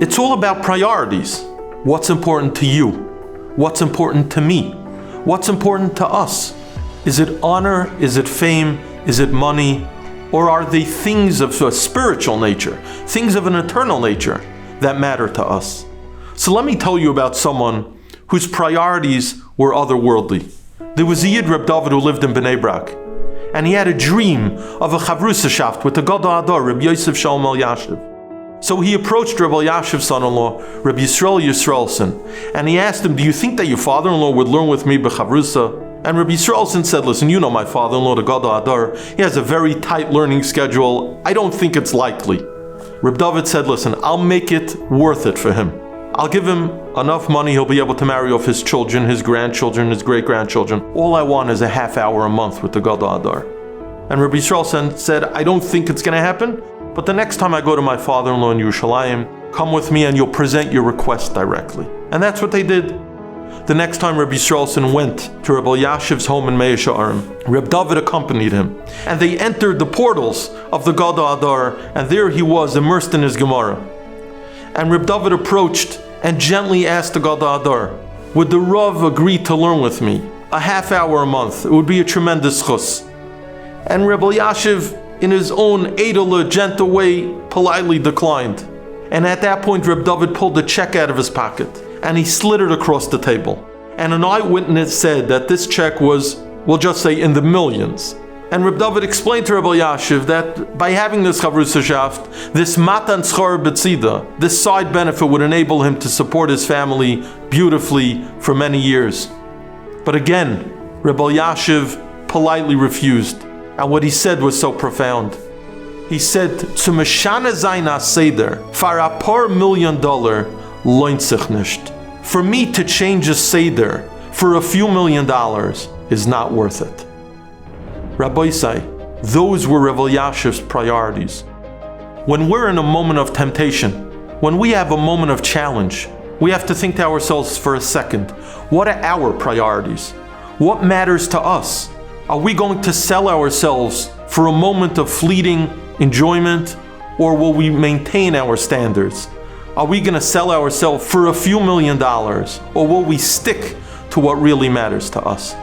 It's all about priorities. What's important to you? What's important to me? What's important to us? Is it honor? Is it fame? Is it money? Or are they things of a spiritual nature, things of an eternal nature that matter to us? So let me tell you about someone whose priorities were otherworldly. There was a Yid, Reb David, who lived in Bnei Brak, and he had a dream of a chavrusashaft with the Gadol Ador, Reb Yosef Shalom Elyashiv. So he approached Reb Elyashiv's son-in-law, Reb Yisrael Yisraelson, and he asked him, do you think that your father-in-law would learn with me b'chavrusa? And Reb Yisraelson said, listen, you know my father-in-law, the Gadol Ador, he has a very tight learning schedule. I don't think it's likely. Reb David said, listen, I'll make it worth it for him. I'll give him enough money, he'll be able to marry off his children, his grandchildren, his great-grandchildren. All I want is a half hour a month with the Gadol Ador. And Reb Yisraelson said, I don't think it's going to happen, but the next time I go to my father-in-law in Yerushalayim, come with me and you'll present your request directly. And that's what they did. The next time Reb Yisraelson went to Reb Elyashiv's home in Mea She'arim, Reb David accompanied him. And they entered the portals of the Gadol Ador, and there he was, immersed in his Gemara. And Reb David approached and gently asked the Gadol Ador, would the Rav agree to learn with me? A half hour a month. It would be a tremendous chus. And Reb Elyashiv, in his own edel, gentle way, politely declined. And at that point, Reb David pulled a check out of his pocket and he slid it across the table. And an eyewitness said that this check was, we'll just say, in the millions. And Reb David explained to Reb Elyashiv that by having this chavrusashaft, this matan schar b'tzida, this side benefit would enable him to support his family beautifully for many years. But again, Reb Elyashiv politely refused. And what he said was so profound. He said, "Zu meshana zayin seder far a paar $1 million lohnt sich nicht." For me to change a seder for a few $1 million is not worth it. Rabbi say, those were Reb Elyashiv's priorities. When we're in a moment of temptation, when we have a moment of challenge, we have to think to ourselves for a second, what are our priorities? What matters to us? Are we going to sell ourselves for a moment of fleeting enjoyment, or will we maintain our standards? Are we going to sell ourselves for a few $1 million, or will we stick to what really matters to us?